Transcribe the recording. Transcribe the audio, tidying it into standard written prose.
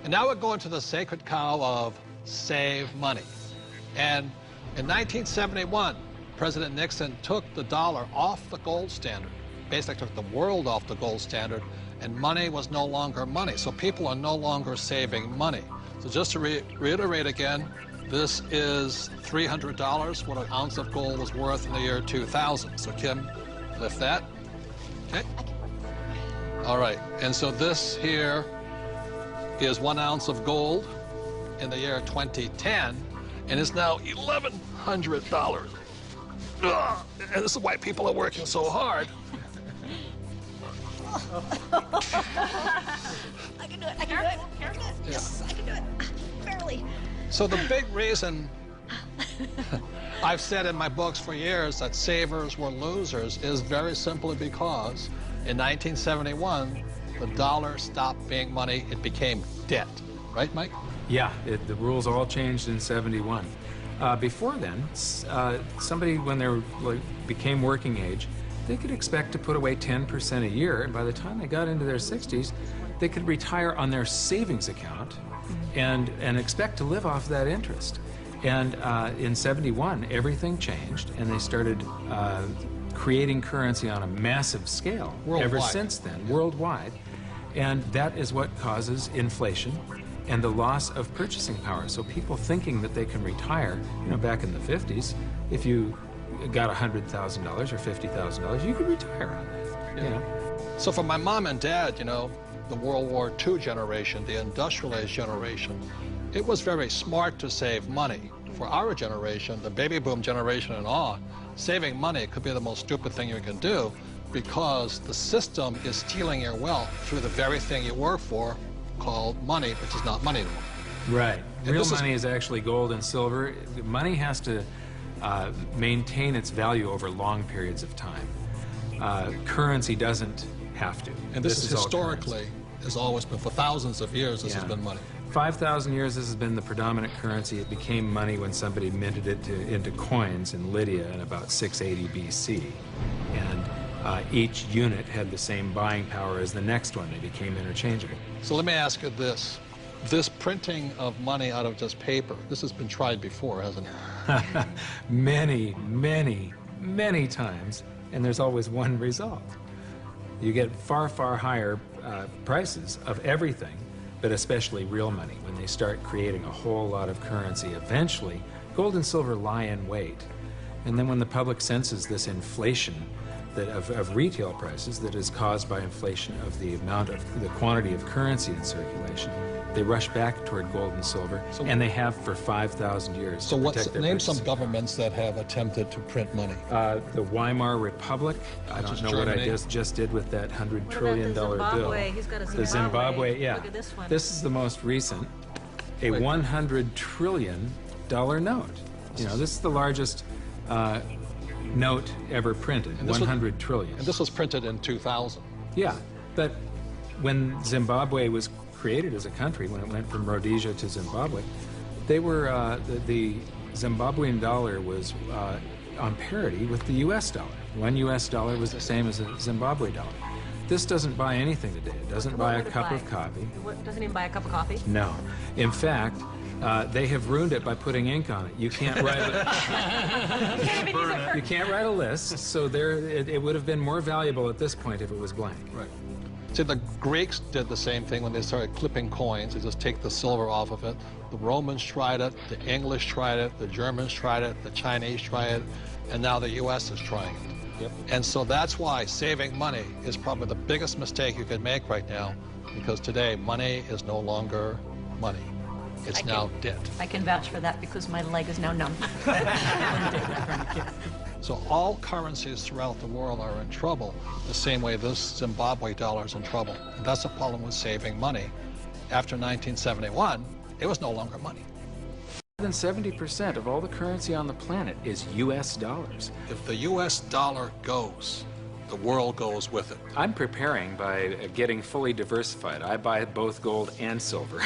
And now we're going to the sacred cow of save money. And in 1971, President Nixon took the dollar off the gold standard, basically took the world off the gold standard, and money was no longer money. So people are no longer saving money. So just to reiterate again, this is $300, what an ounce of gold was worth in the year 2000. So Kim, lift that. Okay. All right, and so this here is 1 ounce of gold in the year 2010, and it's now $1,100. Ugh, and this is why people are working so hard. I can do it, I can do it, I can do it. Yes, I can do it, barely. So the big reason I've said in my books for years that savers were losers is very simply because in 1971, the dollar stopped being money, it became debt. Right, Mike? Yeah, the rules all changed in '71. Before then, somebody, when they became working age, they could expect to put away 10% a year, and by the time they got into their 60s, they could retire on their savings account and expect to live off that interest. And in '71, everything changed, and they started creating currency on a massive scale. Worldwide. Ever since then, worldwide. And that is what causes inflation and the loss of purchasing power. So people thinking that they can retire, you know, back in the 50s, if you got $100,000 or $50,000, you could retire on that, you know. So for my mom and dad, you know, the World War II generation, the industrial age generation, it was very smart to save money. For our generation, the baby boom generation and on, saving money could be the most stupid thing you can do because the system is stealing your wealth through the very thing you work for, called money, which is not money anymore. Right. Real money is actually gold and silver. Money has to maintain its value over long periods of time. Currency doesn't have to. And this is historically, has always been, for thousands of years, this has been money. 5,000 years, this has been the predominant currency. It became money when somebody minted it into coins in Lydia in about 680 BC. And each unit had the same buying power as the next one. They became interchangeable. So let me ask you this. This printing of money out of just paper, this has been tried before, hasn't it? Many, many, many times, and there's always one result. You get far, far higher prices of everything, but especially real money. When they start creating a whole lot of currency, eventually gold and silver lie in wait. And then when the public senses this inflation of retail prices that is caused by inflation of the quantity of currency in circulation, they rush back toward gold and silver, and they have for 5,000 years. So name some governments that have attempted to print money. The Weimar Republic. I don't know what I just did with that $100 trillion bill. He's got a Zimbabwe. The Zimbabwe, yeah. Look at this one. This is the most recent, a $100 trillion note. You know, this is the largest note ever printed, 100 trillion. And this was printed in 2000. Yeah, but when Zimbabwe was created as a country, when it went from Rhodesia to Zimbabwe, they were, the Zimbabwean dollar was on parity with the US dollar. One US dollar was the same as a Zimbabwe dollar. This doesn't buy anything today. It doesn't buy a cup of coffee. What, doesn't even buy a cup of coffee? No. In fact, they have ruined it by putting ink on it. You can't write it. You can't write a list, so it would have been more valuable at this point if it was blank. Right. See, the Greeks did the same thing when they started clipping coins. They just take the silver off of it. The Romans tried it, the English tried it, the Germans tried it, the Chinese tried it, and now the US is trying it. Yep. And so that's why saving money is probably the biggest mistake you could make right now, because today money is no longer money. It's now debt. I can vouch for that because my leg is now numb. So all currencies throughout the world are in trouble, the same way this Zimbabwe dollar is in trouble. And that's the problem with saving money. After 1971, it was no longer money. More than 70% of all the currency on the planet is US dollars. If the US dollar goes, the world goes with it. I'm preparing by getting fully diversified. I buy both gold and silver.